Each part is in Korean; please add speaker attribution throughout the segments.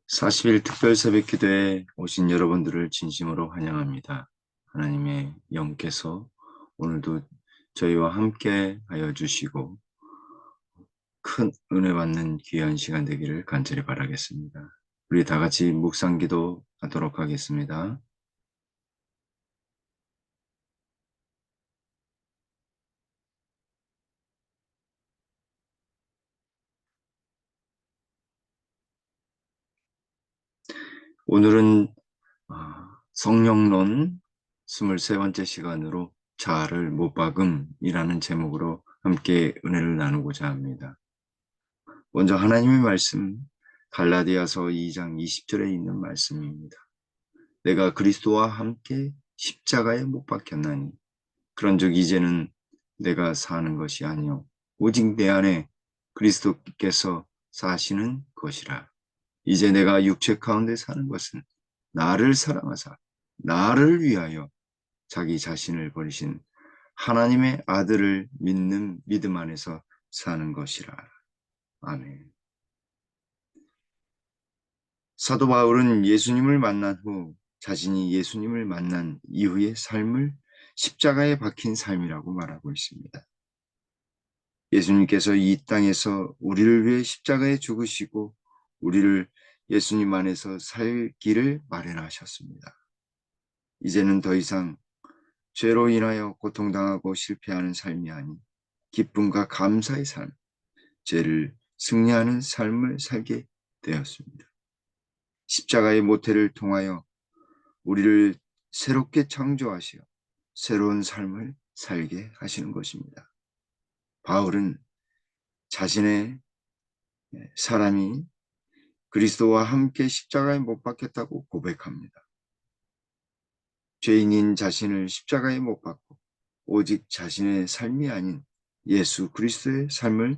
Speaker 1: 40일 특별 새벽 기도에 오신 여러분들을 진심으로 환영합니다. 하나님의 영께서 오늘도 저희와 함께 하여 주시고 큰 은혜 받는 귀한 시간 되기를 간절히 바라겠습니다. 우리 다 같이 묵상 기도 하도록 하겠습니다. 오늘은 성령론 23번째 시간으로 자아를 못 박음이라는 제목으로 함께 은혜를 나누고자 합니다. 먼저 하나님의 말씀 갈라디아서 2장 20절에 있는 말씀입니다. 내가 그리스도와 함께 십자가에 못 박혔나니 그런즉 이제는 내가 사는 것이 아니요 오직 내 안에 그리스도께서 사시는 것이라. 이제 내가 육체 가운데 사는 것은 나를 사랑하사 나를 위하여 자기 자신을 버리신 하나님의 아들을 믿는 믿음 안에서 사는 것이라. 아멘. 사도 바울은 예수님을 만난 후 자신이 예수님을 만난 이후의 삶을 십자가에 박힌 삶이라고 말하고 있습니다. 예수님께서 이 땅에서 우리를 위해 십자가에 죽으시고 우리를 예수님 안에서 살 길을 마련하셨습니다. 이제는 더 이상 죄로 인하여 고통당하고 실패하는 삶이 아닌 기쁨과 감사의 삶, 죄를 승리하는 삶을 살게 되었습니다. 십자가의 모태를 통하여 우리를 새롭게 창조하시어 새로운 삶을 살게 하시는 것입니다. 바울은 자신의 사람이 그리스도와 함께 십자가에 못 박혔다고 고백합니다. 죄인인 자신을 십자가에 못 박고 오직 자신의 삶이 아닌 예수 그리스도의 삶을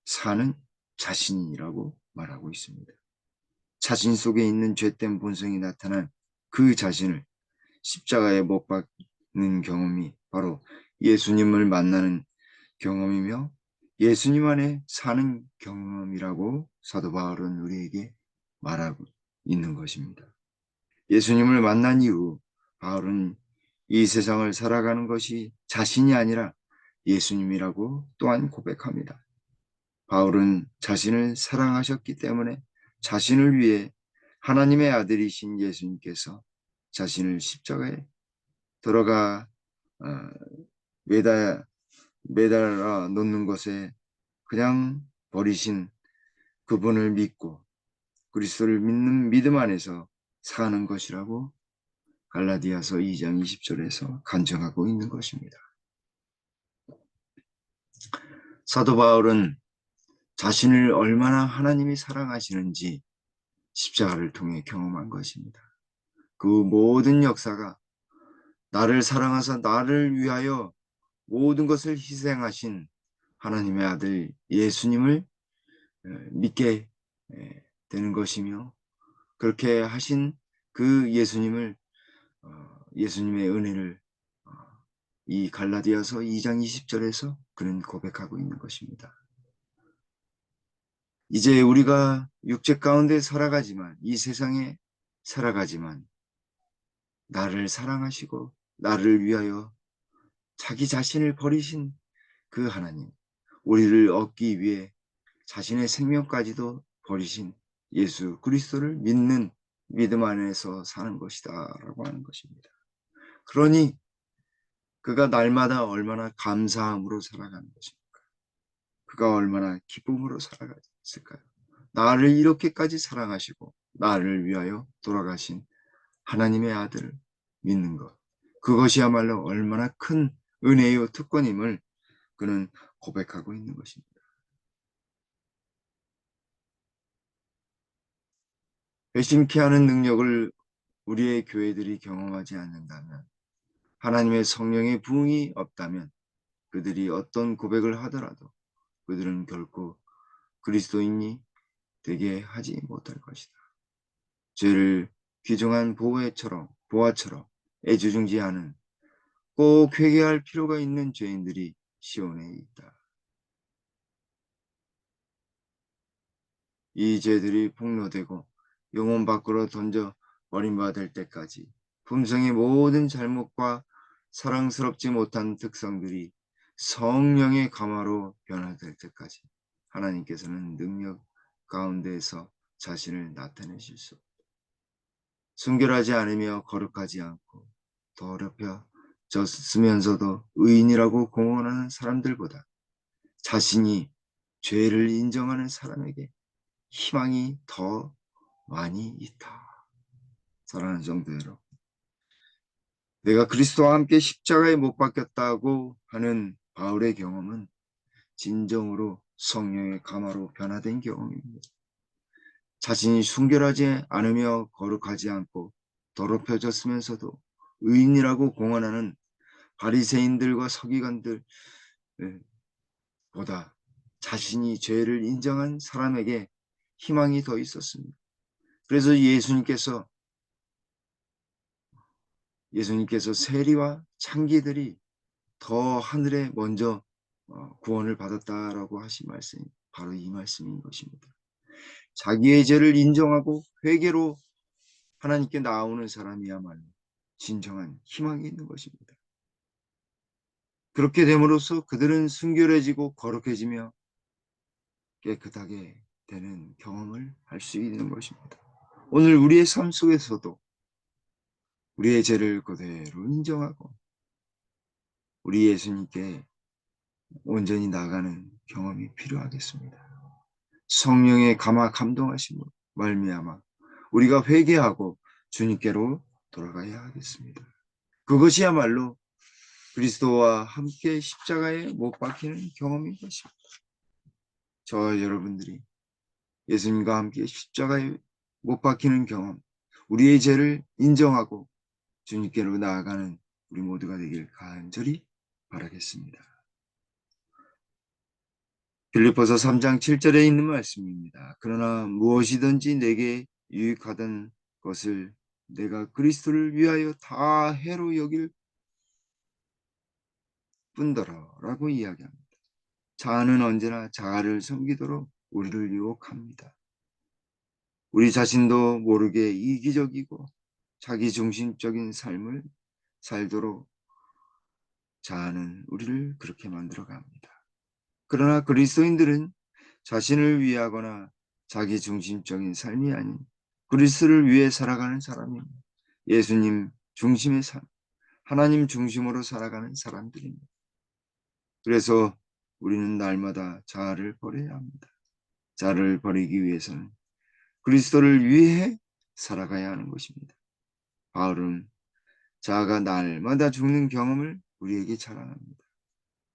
Speaker 1: 사는 자신이라고 말하고 있습니다. 자신 속에 있는 죄된 본성이 나타난 그 자신을 십자가에 못 박는 경험이 바로 예수님을 만나는 경험이며 예수님 안에 사는 경험이라고 사도 바울은 우리에게 말하고 있는 것입니다. 예수님을 만난 이후 바울은 이 세상을 살아가는 것이 자신이 아니라 예수님이라고 또한 고백합니다. 바울은 자신을 사랑하셨기 때문에 자신을 위해 하나님의 아들이신 예수님께서 자신을 십자가에 들어가 어, 매달아 놓는 것에 그냥 버리신 그분을 믿고 그리스도를 믿는 믿음 안에서 사는 것이라고 갈라디아서 2장 20절에서 간증하고 있는 것입니다. 사도 바울은 자신을 얼마나 하나님이 사랑하시는지 십자가를 통해 경험한 것입니다. 그 모든 역사가 나를 사랑하사 나를 위하여 모든 것을 희생하신 하나님의 아들 예수님을 믿게 되는 것이며 그렇게 하신 그 예수님을 예수님의 은혜를 이 갈라디아서 2장 20절에서 그는 고백하고 있는 것입니다. 이제 우리가 육체 가운데 살아가지만 이 세상에 살아가지만 나를 사랑하시고 나를 위하여 자기 자신을 버리신 그 하나님, 우리를 얻기 위해 자신의 생명까지도 버리신 예수 그리스도를 믿는 믿음 안에서 사는 것이다 라고 하는 것입니다. 그러니 그가 날마다 얼마나 감사함으로 살아가는 것입니까? 그가 얼마나 기쁨으로 살아갔을까요? 나를 이렇게까지 사랑하시고 나를 위하여 돌아가신 하나님의 아들을 믿는 것. 그것이야말로 얼마나 큰 은혜요 특권임을 그는 고백하고 있는 것입니다. 회심케 하는 능력을 우리의 교회들이 경험하지 않는다면, 하나님의 성령의 부흥이 없다면 그들이 어떤 고백을 하더라도 그들은 결코 그리스도인이 되게 하지 못할 것이다. 죄를 귀중한 보화처럼 애지중지하는 꼭 회개할 필요가 있는 죄인들이 시온에 있다. 이 죄들이 폭로되고 영혼 밖으로 던져 버림받을 때까지 품성의 모든 잘못과 사랑스럽지 못한 특성들이 성령의 감화로 변화될 때까지 하나님께서는 능력 가운데에서 자신을 나타내실 수 없다. 순결하지 않으며 거룩하지 않고 더럽혀졌으면서도 의인이라고 공언하는 사람들보다 자신이 죄를 인정하는 사람에게 희망이 더 많이 있다. 사랑하는 성도 여러분, 내가 그리스도와 함께 십자가에 못 박혔다고 하는 바울의 경험은 진정으로 성령의 감화로 변화된 경험입니다. 자신이 순결하지 않으며 거룩하지 않고 더럽혀졌으면서도 의인이라고 공언하는 바리새인들과 서기관들 보다 자신이 죄를 인정한 사람에게 희망이 더 있었습니다. 그래서 예수님께서 세리와 창기들이 더 하늘에 먼저 구원을 받았다라고 하신 말씀이 바로 이 말씀인 것입니다. 자기의 죄를 인정하고 회개로 하나님께 나오는 사람이야말로 진정한 희망이 있는 것입니다. 그렇게 됨으로써 그들은 순결해지고 거룩해지며 깨끗하게 되는 경험을 할 수 있는 것입니다. 오늘 우리의 삶 속에서도 우리의 죄를 그대로 인정하고 우리 예수님께 온전히 나가는 경험이 필요하겠습니다. 성령의 감화 감동하심으로 말미암아 우리가 회개하고 주님께로 돌아가야 하겠습니다. 그것이야말로 그리스도와 함께 십자가에 못 박히는 경험인 것입니다. 저와 여러분들이 예수님과 함께 십자가에 못 박히는 경험, 우리의 죄를 인정하고 주님께로 나아가는 우리 모두가 되길 간절히 바라겠습니다. 빌립보서 3장 7절에 있는 말씀입니다. 그러나 무엇이든지 내게 유익하던 것을 내가 그리스도를 위하여 다 해로 여길 뿐더러라고 이야기합니다. 자아는 언제나 자아를 섬기도록 우리를 유혹합니다. 우리 자신도 모르게 이기적이고 자기중심적인 삶을 살도록 자아는 우리를 그렇게 만들어 갑니다. 그러나 그리스도인들은 자신을 위하거나 자기중심적인 삶이 아닌 그리스도를 위해 살아가는 사람입니다. 예수님 중심의 삶, 하나님 중심으로 살아가는 사람들입니다. 그래서 우리는 날마다 자아를 버려야 합니다. 자아를 버리기 위해서는 그리스도를 위해 살아가야 하는 것입니다. 바울은 자아가 날마다 죽는 경험을 우리에게 자랑합니다.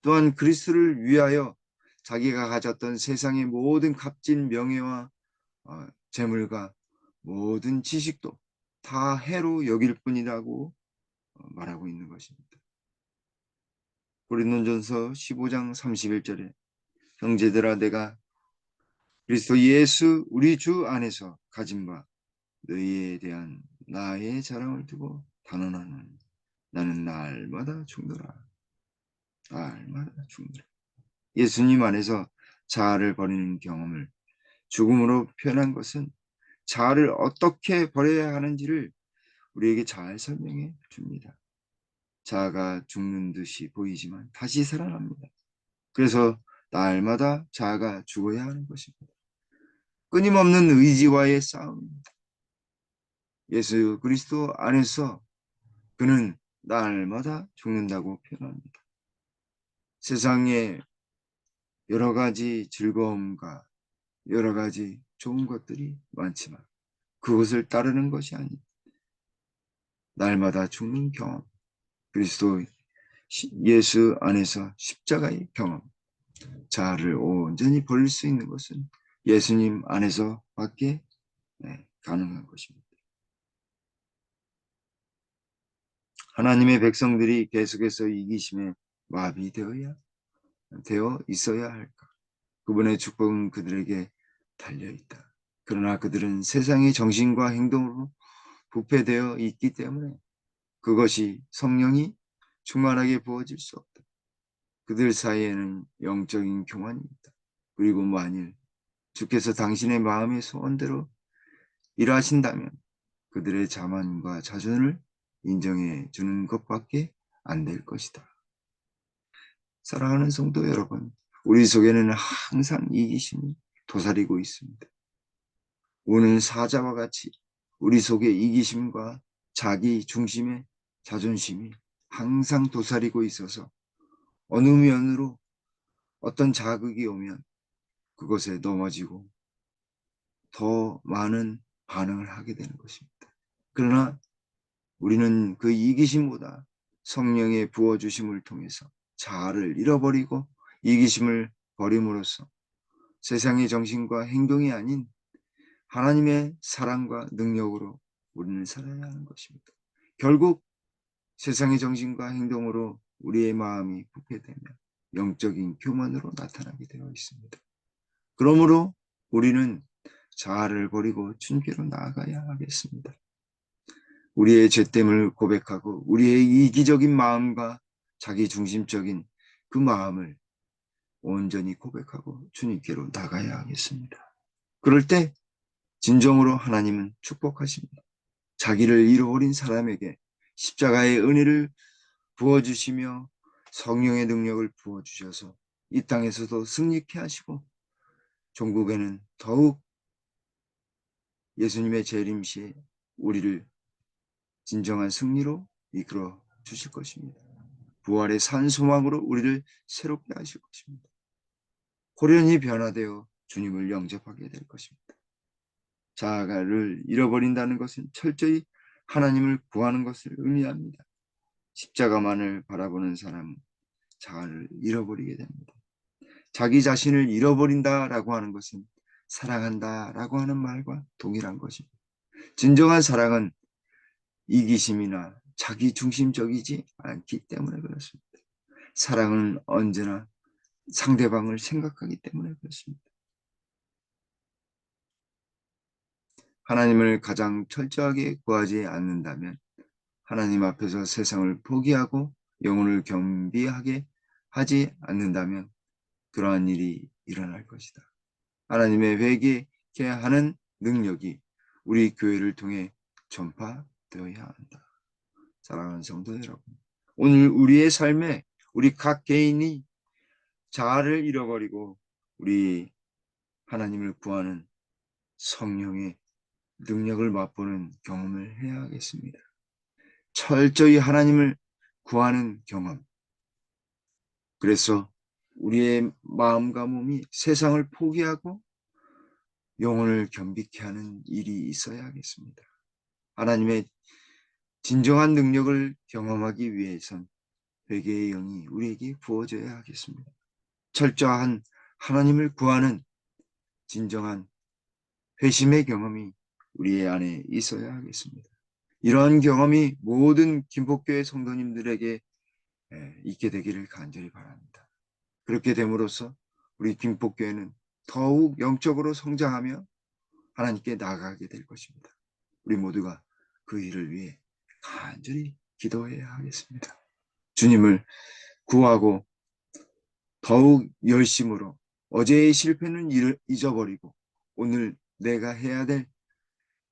Speaker 1: 또한 그리스도를 위하여 자기가 가졌던 세상의 모든 값진 명예와 재물과 모든 지식도 다 해로 여길 뿐이라고 말하고 있는 것입니다. 고린도전서 15장 31절에 형제들아 내가 그리스도 예수 우리 주 안에서 가진 바 너희에 대한 나의 자랑을 두고 단언하노니 나는 날마다 죽노라. 날마다 죽노라. 예수님 안에서 자아를 버리는 경험을 죽음으로 표현한 것은 자아를 어떻게 버려야 하는지를 우리에게 잘 설명해 줍니다. 자아가 죽는 듯이 보이지만 다시 살아납니다. 그래서 날마다 자아가 죽어야 하는 것입니다. 끊임없는 의지와의 싸움입니다. 예수 그리스도 안에서 그는 날마다 죽는다고 표현합니다. 세상에 여러 가지 즐거움과 여러 가지 좋은 것들이 많지만 그것을 따르는 것이 아닌 날마다 죽는 경험, 그리스도 예수 안에서 십자가의 경험, 자아를 온전히 버릴 수 있는 것은 예수님 안에서밖에 가능한 것입니다. 하나님의 백성들이 계속해서 이기심에 되어 있어야 할까? 그분의 축복은 그들에게 달려 있다. 그러나 그들은 세상의 정신과 행동으로 부패되어 있기 때문에 그것이 성령이 충만하게 부어질 수 없다. 그들 사이에는 영적인 교만이 있다. 그리고 만일 주께서 당신의 마음의 소원대로 일하신다면 그들의 자만과 자존을 인정해 주는 것밖에 안 될 것이다. 사랑하는 성도 여러분, 우리 속에는 항상 이기심이 도사리고 있습니다. 우는 사자와 같이 우리 속에 이기심과 자기 중심의 자존심이 항상 도사리고 있어서 어느 면으로 어떤 자극이 오면 그것에 넘어지고 더 많은 반응을 하게 되는 것입니다. 그러나 우리는 그 이기심보다 성령의 부어주심을 통해서 자아를 잃어버리고 이기심을 버림으로써 세상의 정신과 행동이 아닌 하나님의 사랑과 능력으로 우리는 살아야 하는 것입니다. 결국 세상의 정신과 행동으로 우리의 마음이 부패되면 영적인 교만으로 나타나게 되어 있습니다. 그러므로 우리는 자아를 버리고 주님께로 나아가야 하겠습니다. 우리의 죄됨을 고백하고 우리의 이기적인 마음과 자기 중심적인 그 마음을 온전히 고백하고 주님께로 나가야 하겠습니다. 그럴 때 진정으로 하나님은 축복하십니다. 자기를 잃어버린 사람에게 십자가의 은혜를 부어주시며 성령의 능력을 부어주셔서 이 땅에서도 승리케 하시고 종국에는 더욱 예수님의 재림시에 우리를 진정한 승리로 이끌어 주실 것입니다. 부활의 산 소망으로 우리를 새롭게 하실 것입니다. 호련히 변화되어 주님을 영접하게 될 것입니다. 자아를 잃어버린다는 것은 철저히 하나님을 구하는 것을 의미합니다. 십자가만을 바라보는 사람은 자아를 잃어버리게 됩니다. 자기 자신을 잃어버린다라고 하는 것은 사랑한다라고 하는 말과 동일한 것입니다. 진정한 사랑은 이기심이나 자기 중심적이지 않기 때문에 그렇습니다. 사랑은 언제나 상대방을 생각하기 때문에 그렇습니다. 하나님을 가장 철저하게 구하지 않는다면 하나님 앞에서 세상을 포기하고 영혼을 겸비하게 하지 않는다면 그러한 일이 일어날 것이다. 하나님의 회개케 하는 능력이 우리 교회를 통해 전파되어야 한다. 사랑하는 성도 여러분, 오늘 우리의 삶에 우리 각 개인이 자아를 잃어버리고 우리 하나님을 구하는 성령의 능력을 맛보는 경험을 해야 하겠습니다. 철저히 하나님을 구하는 경험. 그래서 우리의 마음과 몸이 세상을 포기하고 영혼을 겸비케 하는 일이 있어야 하겠습니다. 하나님의 진정한 능력을 경험하기 위해선 회개의 영이 우리에게 부어져야 하겠습니다. 철저한 하나님을 구하는 진정한 회심의 경험이 우리의 안에 있어야 하겠습니다. 이러한 경험이 모든 김포교회 성도님들에게 있게 되기를 간절히 바랍니다. 그렇게 됨으로써 우리 김포교회는 더욱 영적으로 성장하며 하나님께 나아가게 될 것입니다. 우리 모두가 그 일을 위해 간절히 기도해야 하겠습니다. 주님을 구하고 더욱 열심으로 어제의 실패는 잊어버리고 오늘 내가 해야 될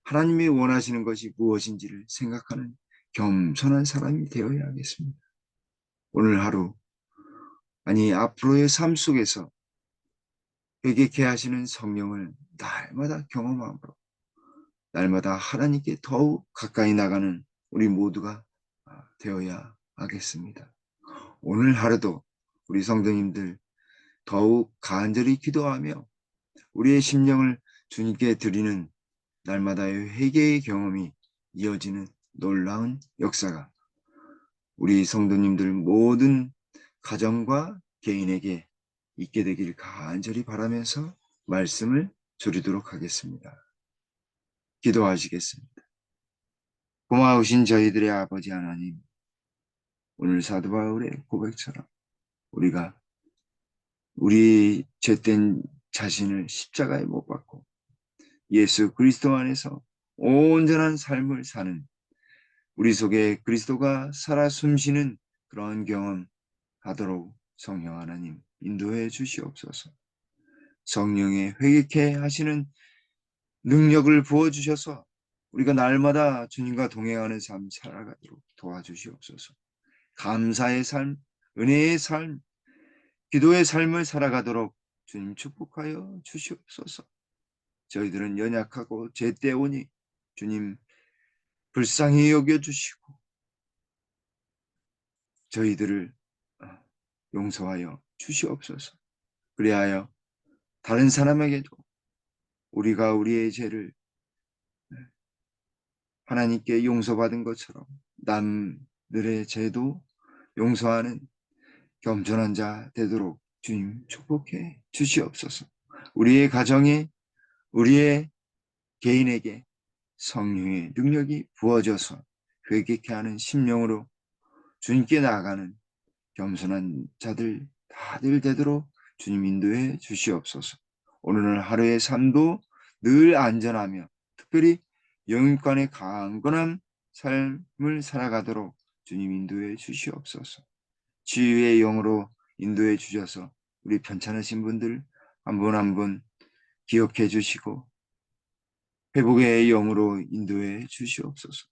Speaker 1: 하나님이 원하시는 것이 무엇인지를 생각하는 겸손한 사람이 되어야 하겠습니다. 오늘 하루, 아니 앞으로의 삶 속에서 회개케 하시는 성령을 날마다 경험함으로 날마다 하나님께 더욱 가까이 나가는 우리 모두가 되어야 하겠습니다. 오늘 하루도 우리 성도님들 더욱 간절히 기도하며 우리의 심령을 주님께 드리는 날마다의 회개의 경험이 이어지는 놀라운 역사가 우리 성도님들 모든 가정과 개인에게 있게 되길 간절히 바라면서 말씀을 드리도록 하겠습니다. 기도하시겠습니다. 고마우신 저희들의 아버지 하나님, 오늘 사도 바울의 고백처럼 우리가 우리 죄된 자신을 십자가에 못 박고 예수 그리스도 안에서 온전한 삶을 사는 우리 속에 그리스도가 살아 숨쉬는 그런 경험 하도록 성령 하나님 인도해 주시옵소서. 성령의 회개케 하시는 능력을 부어주셔서 우리가 날마다 주님과 동행하는 삶 살아가도록 도와주시옵소서. 감사의 삶, 은혜의 삶, 기도의 삶을 살아가도록 주님 축복하여 주시옵소서. 저희들은 연약하고 죄때오니 주님 불쌍히 여겨주시고 저희들을 용서하여 주시옵소서. 그리하여 다른 사람에게도 우리가 우리의 죄를 하나님께 용서받은 것처럼 남들의 죄도 용서하는 겸손한 자 되도록 주님 축복해 주시옵소서. 우리의 가정에 우리의 개인에게 성령의 능력이 부어져서 회개케 하는 심령으로 주님께 나아가는 겸손한 자들 다들 되도록 주님 인도해 주시옵소서. 오늘 하루의 삶도 늘 안전하며 특별히 영육간의 강건한 삶을 살아가도록 주님 인도해 주시옵소서. 치유의 영으로 인도해 주셔서 우리 편찮으신 분들 한 분 한 분 기억해 주시고 회복의 영으로 인도해 주시옵소서.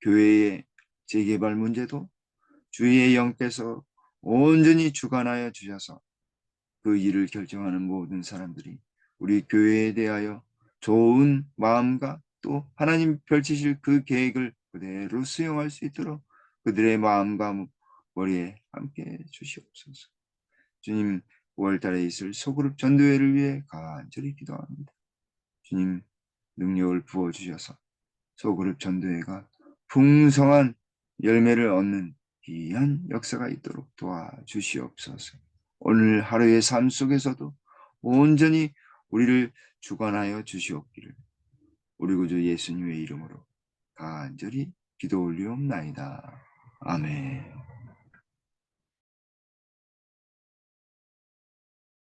Speaker 1: 교회의 재개발 문제도 주의 영께서 온전히 주관하여 주셔서 그 일을 결정하는 모든 사람들이 우리 교회에 대하여 좋은 마음과 또 하나님 펼치실 그 계획을 그대로 수용할 수 있도록 그들의 마음과 머리에 함께 주시옵소서. 주님, 5월달에 있을 소그룹 전도회를 위해 간절히 기도합니다. 주님, 능력을 부어주셔서 소그룹 전도회가 풍성한 열매를 얻는 귀한 역사가 있도록 도와주시옵소서. 오늘 하루의 삶 속에서도 온전히 우리를 주관하여 주시옵기를 우리 구주 예수님의 이름으로 간절히 기도 올리옵나이다. 아멘.